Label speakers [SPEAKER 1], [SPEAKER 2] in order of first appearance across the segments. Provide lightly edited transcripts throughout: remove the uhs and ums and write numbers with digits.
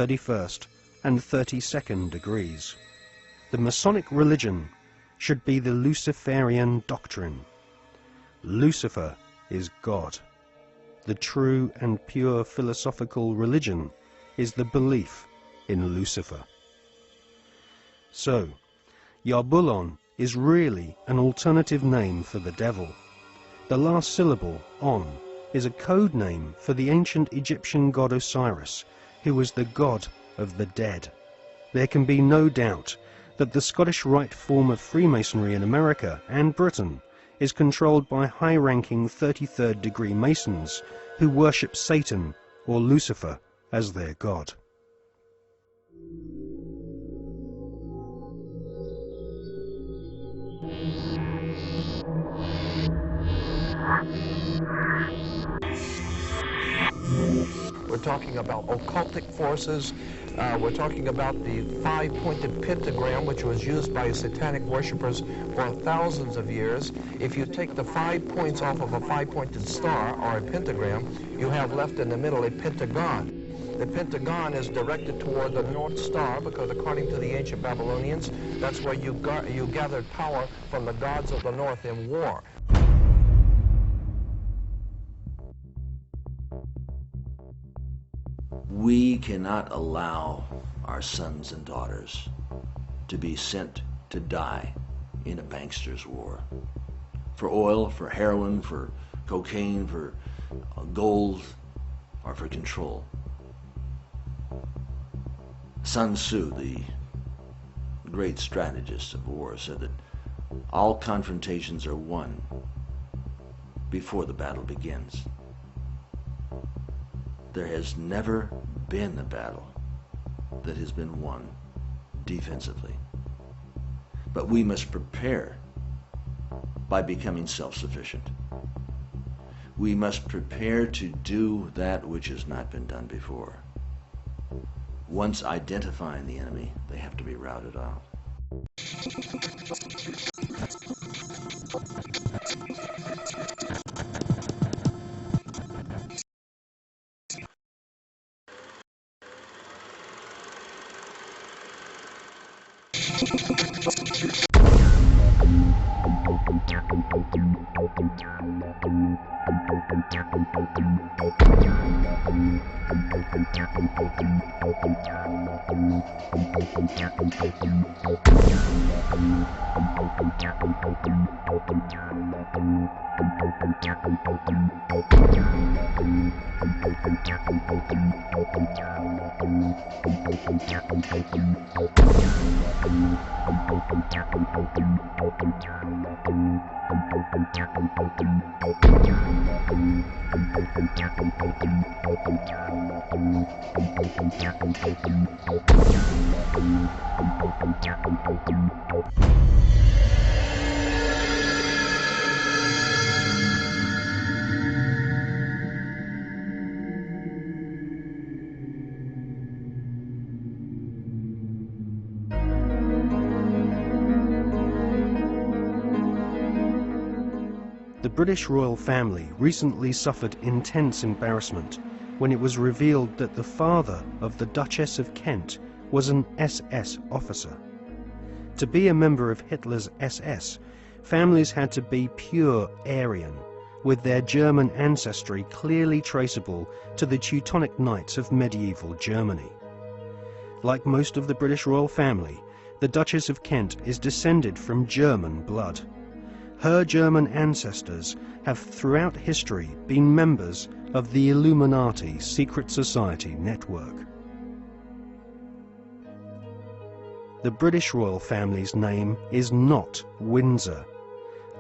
[SPEAKER 1] 31st and 32nd degrees. The Masonic religion should be the Luciferian doctrine. Lucifer is God. The true and pure philosophical religion is the belief in Lucifer. So, Yarbulon is really an alternative name for the devil. The last syllable, on, is a code name for the ancient Egyptian god Osiris, who was the god of the dead. There can be no doubt that the Scottish Rite form of Freemasonry in America and Britain is controlled by high-ranking 33rd degree Masons who worship Satan or Lucifer as their god.
[SPEAKER 2] We're talking about occultic forces. We're talking about the five-pointed pentagram, which was used by satanic worshippers for thousands of years. If you take the 5 points off of a five-pointed star, or a pentagram, you have left in the middle a pentagon. The pentagon is directed toward the North Star because, according to the ancient Babylonians, that's where you gathered power from the gods of the North in war.
[SPEAKER 3] We cannot allow our sons and daughters to be sent to die in a bankster's war. For oil, for heroin, for cocaine, for gold, or for control. Sun Tzu, the great strategist of war, said that all confrontations are won before the battle begins. There has never been a battle that has been won defensively. But we must prepare by becoming self-sufficient. We must prepare to do that which has not been done before. Once identifying the enemy, they have to be routed out.
[SPEAKER 1] The British royal family recently suffered intense embarrassment when it was revealed that the father of the Duchess of Kent was an SS officer. To be a member of Hitler's SS, families had to be pure Aryan, with their German ancestry clearly traceable to the Teutonic Knights of medieval Germany. Like most of the British royal family, the Duchess of Kent is descended from German blood. Her German ancestors have throughout history been members of the Illuminati secret society network. The British royal family's name is not Windsor.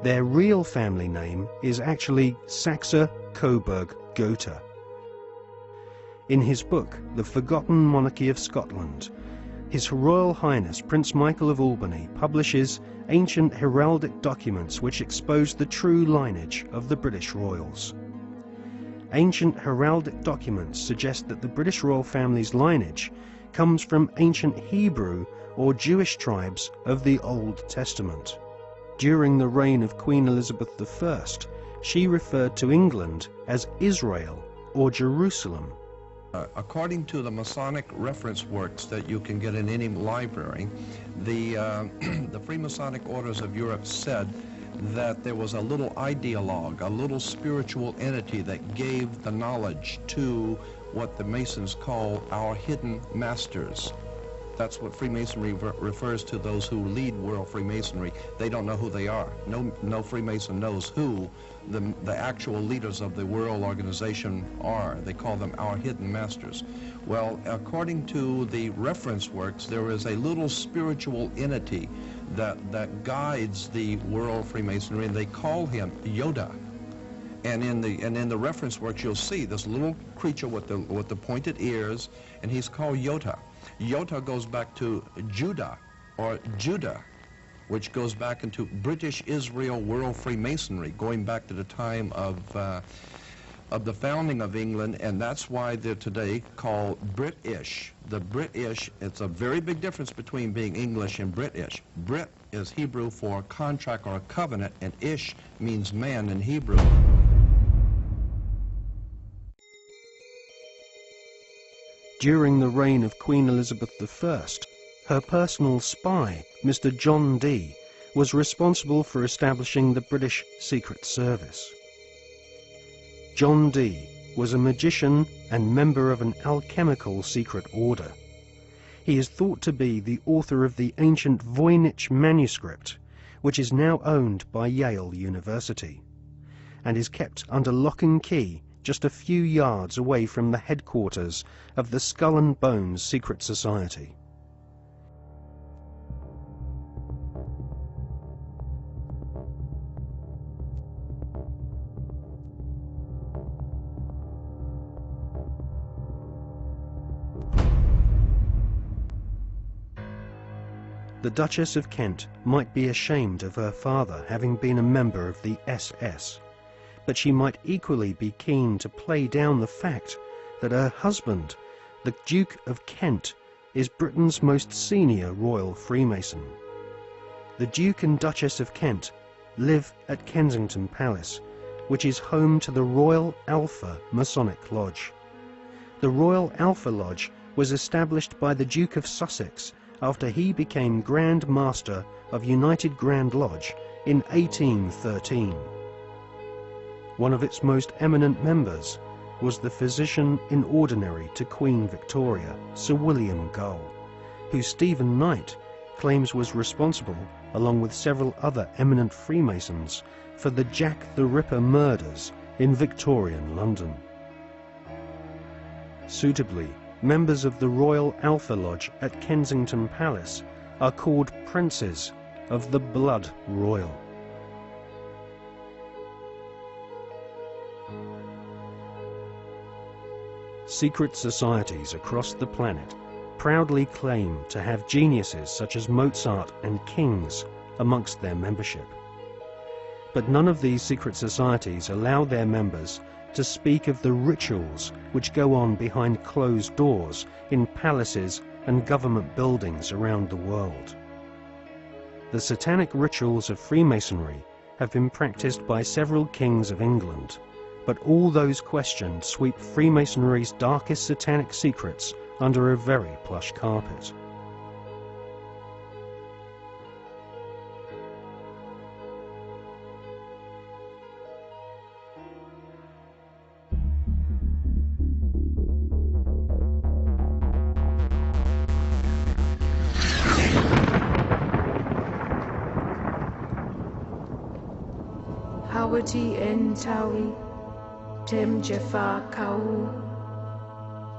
[SPEAKER 1] Their real family name is actually Saxe-Coburg-Gotha. In his book, The Forgotten Monarchy of Scotland, His Royal Highness Prince Michael of Albany publishes ancient heraldic documents which expose the true lineage of the British royals. Ancient heraldic documents suggest that the British royal family's lineage comes from ancient Hebrew or Jewish tribes of the Old Testament. During the reign of Queen Elizabeth I, she referred to England as Israel or Jerusalem.
[SPEAKER 2] According to the Masonic reference works that you can get in any library, the, the Freemasonic orders of Europe said that there was a little ideologue, a little spiritual entity that gave the knowledge to what the Masons call our hidden masters. That's what Freemasonry refers to, those who lead world Freemasonry. They don't know who they are. No Freemason knows who the actual leaders of the world organization are. They call them our hidden masters. Well, according to the reference works, there is a little spiritual entity that guides the world Freemasonry, and they call him Yoda. And in the reference works, you'll see this little creature with the pointed ears, and he's called Yota. Yota goes back to Judah, or Judah, which goes back into British Israel World Freemasonry, going back to the time of the founding of England, and that's why they're today called British. The British, it's a very big difference between being English and British. Brit is Hebrew for contract or a covenant, and Ish means man in Hebrew.
[SPEAKER 1] During the reign of Queen Elizabeth I, her personal spy, Mr. John Dee, was responsible for establishing the British Secret Service. John Dee was a magician and member of an alchemical secret order. He is thought to be the author of the ancient Voynich manuscript, which is now owned by Yale University, and is kept under lock and key just a few yards away from the headquarters of the Skull and Bones Secret Society. The Duchess of Kent might be ashamed of her father having been a member of the SS, but she might equally be keen to play down the fact that her husband, the Duke of Kent, is Britain's most senior royal Freemason. The Duke and Duchess of Kent live at Kensington Palace, which is home to the Royal Alpha Masonic Lodge. The Royal Alpha Lodge was established by the Duke of Sussex after he became Grand Master of United Grand Lodge in 1813. One of its most eminent members was the physician in ordinary to Queen Victoria, Sir William Gull, who Stephen Knight claims was responsible, along with several other eminent Freemasons, for the Jack the Ripper murders in Victorian London. Suitably, members of the Royal Alpha Lodge at Kensington Palace are called Princes of the Blood Royal. Secret societies across the planet proudly claim to have geniuses such as Mozart and kings amongst their membership. But none of these secret societies allow their members to speak of the rituals which go on behind closed doors in palaces and government buildings around the world. The satanic rituals of Freemasonry have been practiced by several kings of England, but all those questioned sweep Freemasonry's darkest satanic secrets under a very plush carpet.
[SPEAKER 4] Hawati en tawi, tem jefa kau,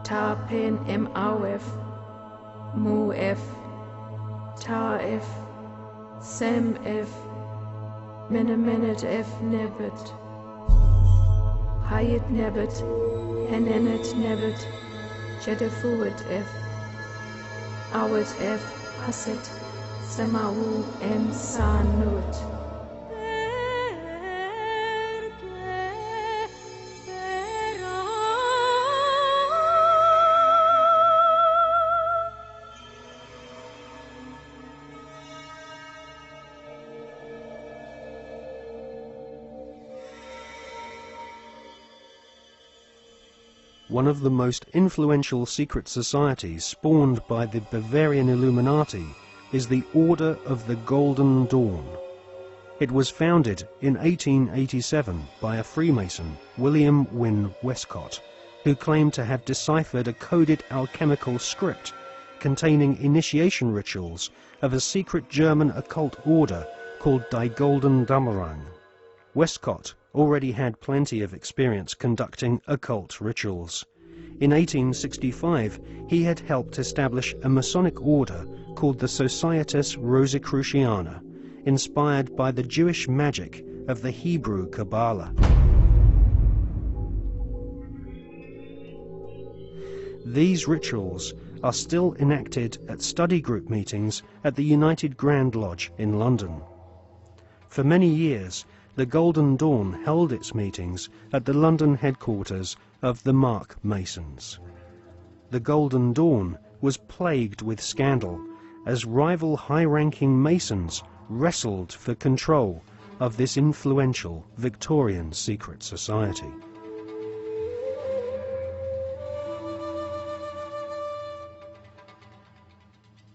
[SPEAKER 4] ta pen em awef, mu f, ta f, sem f, menemenet f nebet, hayet nebet, henenet nebet, jedefuet f, awet f, haset, semawu em sanut.
[SPEAKER 1] one of the most influential secret societies spawned by the Bavarian Illuminati is the Order of the Golden Dawn. It was founded in 1887 by a Freemason, William Wynne Westcott, who claimed to have deciphered a coded alchemical script containing initiation rituals of a secret German occult order called Die Golden Dämmerung. Westcott already had plenty of experience conducting occult rituals. In 1865, he had helped establish a Masonic order called the Societas Rosicruciana, inspired by the Jewish magic of the Hebrew Kabbalah. These rituals are still enacted at study group meetings at the United Grand Lodge in London. For many years, the Golden Dawn held its meetings at the London headquarters of the Mark Masons. The Golden Dawn was plagued with scandal as rival high-ranking Masons wrestled for control of this influential Victorian secret society.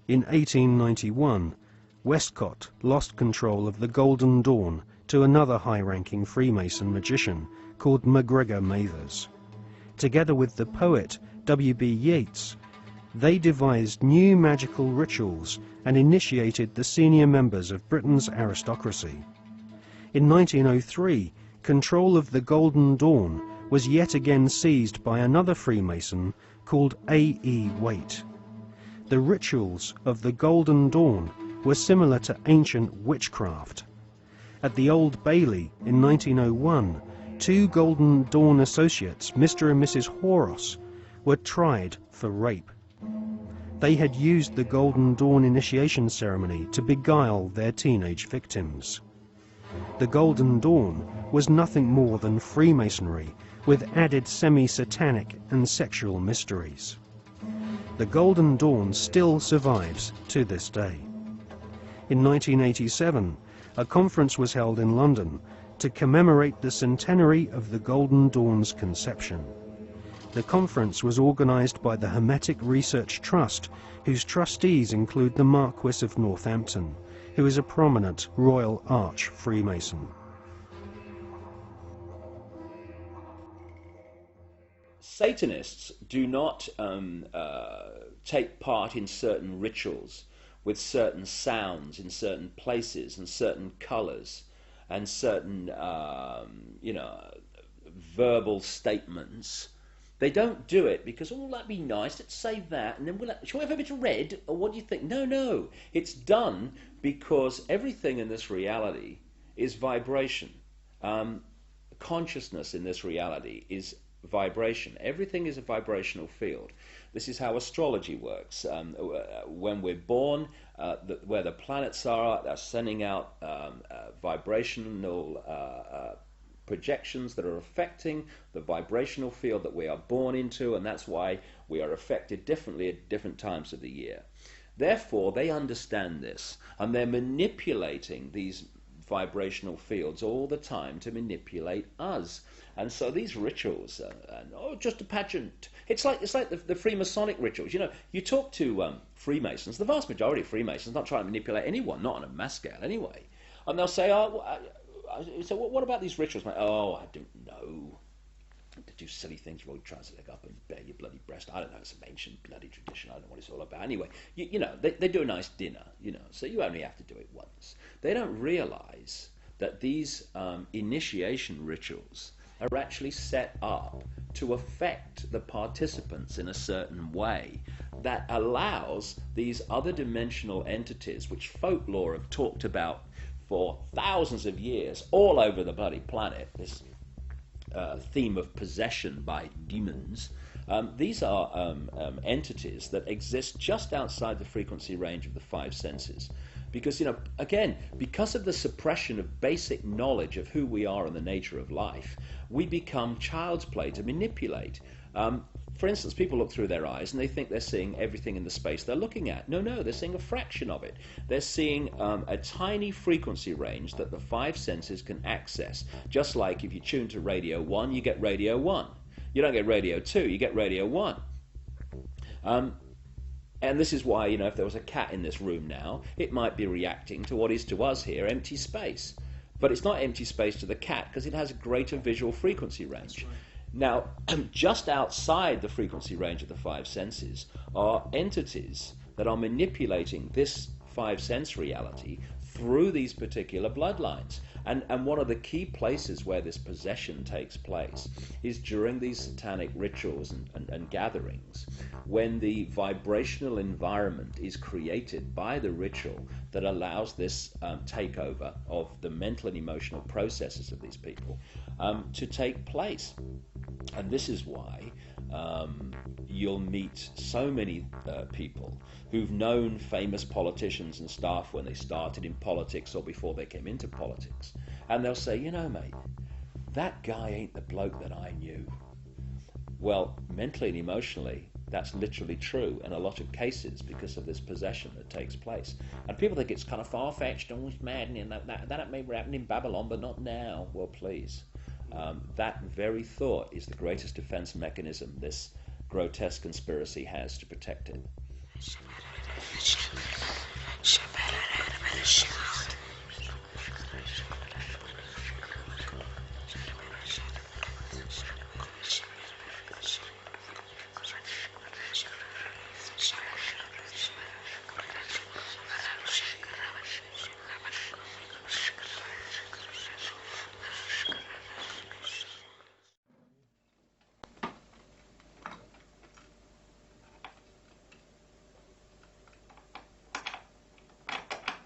[SPEAKER 1] In 1891, Westcott lost control of the Golden Dawn to another high-ranking Freemason magician called MacGregor Mathers. Together with the poet W.B. Yeats, they devised new magical rituals and initiated the senior members of Britain's aristocracy. In 1903, control of the Golden Dawn was yet again seized by another Freemason called A.E. Waite. The rituals of the Golden Dawn were similar to ancient witchcraft. At the Old Bailey in 1901, two Golden Dawn associates, Mr. and Mrs. Horos, were tried for rape. They had used the Golden Dawn initiation ceremony to beguile their teenage victims. The Golden Dawn was nothing more than Freemasonry with added semi-satanic and sexual mysteries. The Golden Dawn still survives to this day. In 1987, a conference was held in London to commemorate the centenary of the Golden Dawn's conception. The conference was organised by the Hermetic Research Trust, whose trustees include the Marquis of Northampton, who is a prominent Royal Arch Freemason.
[SPEAKER 5] Satanists do not take part in certain rituals with certain sounds in certain places and certain colours and certain verbal statements. They don't do it because, oh, that'd be nice, let's say that, and then shall we have a bit of red, or what do you think? No, it's done because everything in this reality is vibration. Consciousness in this reality is vibration. Everything is a vibrational field. This is how astrology works. When we're born, where the planets are, they're sending out vibrational projections that are affecting the vibrational field that we are born into, and that's why we are affected differently at different times of the year. Therefore, they understand this, and they're manipulating these vibrational fields all the time to manipulate us. And so these rituals, just a pageant. It's like the Freemasonic rituals. You know, you talk to Freemasons, the vast majority of Freemasons not trying to manipulate anyone, not on a mass scale anyway. And they'll say, so what about these rituals? Like, I don't know. To do silly things, roll your trouser leg up and bare your bloody breast. I don't know, it's some ancient bloody tradition. I don't know what it's all about. Anyway, they do a nice dinner, so you only have to do it once. They don't realize that these initiation rituals are actually set up to affect the participants in a certain way that allows these other dimensional entities, which folklore have talked about for thousands of years all over the bloody planet, this theme of possession by demons. These are entities that exist just outside the frequency range of the five senses. Because, again, because of the suppression of basic knowledge of who we are and the nature of life, we become child's play to manipulate. For instance, people look through their eyes and they think they're seeing everything in the space they're looking at. No, they're seeing a fraction of it. They're seeing a tiny frequency range that the five senses can access. Just like if you tune to Radio 1, you get Radio 1. You don't get radio 2, you get radio 1. And this is why, you know, if there was a cat in this room now, it might be reacting to what is to us here empty space. But it's not empty space to the cat because it has a greater visual frequency range. Now, just outside the frequency range of the five senses are entities that are manipulating this five-sense reality through these particular bloodlines. And one of the key places where this possession takes place is during these satanic rituals and gatherings, when the vibrational environment is created by the ritual that allows this takeover of the mental and emotional processes of these people to take place. And this is why you'll meet so many people who've known famous politicians and staff when they started in politics or before they came into politics. And they'll say, you know, mate, that guy ain't the bloke that I knew. Well, mentally and emotionally, that's literally true in a lot of cases because of this possession that takes place. And people think it's kind of far-fetched and it's maddening. That may happen in Babylon, but not now. Well, please. That very thought is the greatest defense mechanism this grotesque conspiracy has to protect it.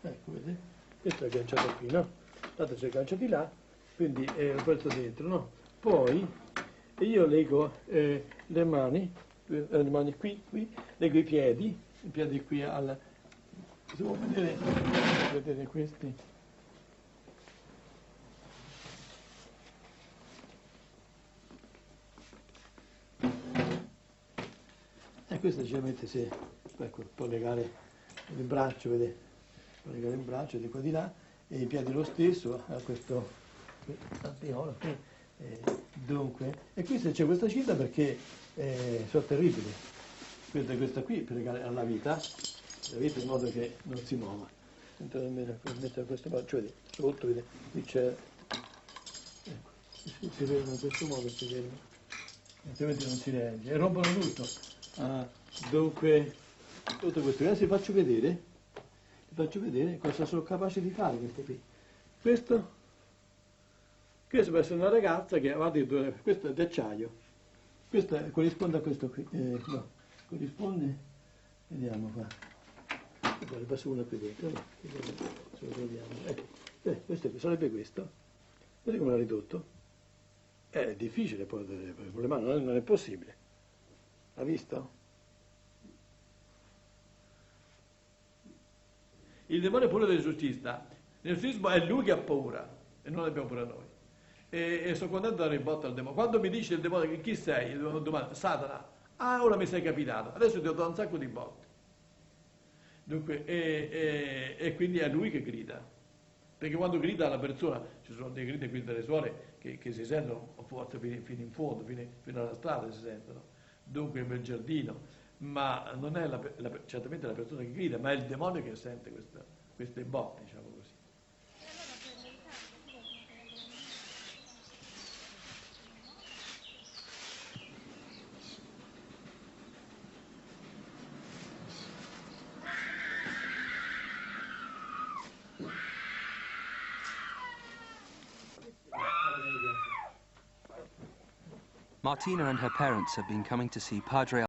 [SPEAKER 6] Ecco, vedete? Questo è agganciato qui, no? L'altro si aggancia di là, quindi è aperto dentro, no? Poi io leggo le mani qui, leggo i piedi qui al... Se vuoi vedere questi... E questo sicuramente se ecco, può legare il braccio, vedete? Può legare il braccio di qua di là e i piedi lo stesso a questo alveolo qui. Dunque, e qui se c'è questa cinta perché sono terribili. Questa qui per legare alla vita in modo che non si muova. Per mettere questo braccio, vedete, sotto, vedete, qui c'è, ecco, si regge in questo modo, si regge, altrimenti non si regge, e rompono tutto. Dunque, tutto questo, adesso vi faccio vedere cosa sono capace di fare queste qui. Questo può essere una ragazza che, guardate, questo è d'acciaio, questo corrisponde a questo qui, no, corrisponde, vediamo qua, ne passo una qui dentro, no? Se lo troviamo, ecco, questo sarebbe questo, vedete come l'ha ridotto? È difficile poi con le mani, non è possibile, ha visto? Il demone è pure dell'esorcista. L'esorcismo è lui che ha paura e non abbiamo paura noi. E sono contento di dare in botta al demone. Quando mi dice il demone chi sei, io domando Satana. Ah, ora mi sei capitato. Adesso ti ho dato un sacco di botte. Dunque, e quindi è lui che grida. Perché quando grida la persona, ci sono dei grida qui delle suore che si sentono forse fino in fondo, fino alla strada si sentono. Dunque nel giardino. Ma non è certamente la persona che grida, ma è il demonio che sente queste botte, diciamo così.
[SPEAKER 7] Martina and her parents have been coming to see Padre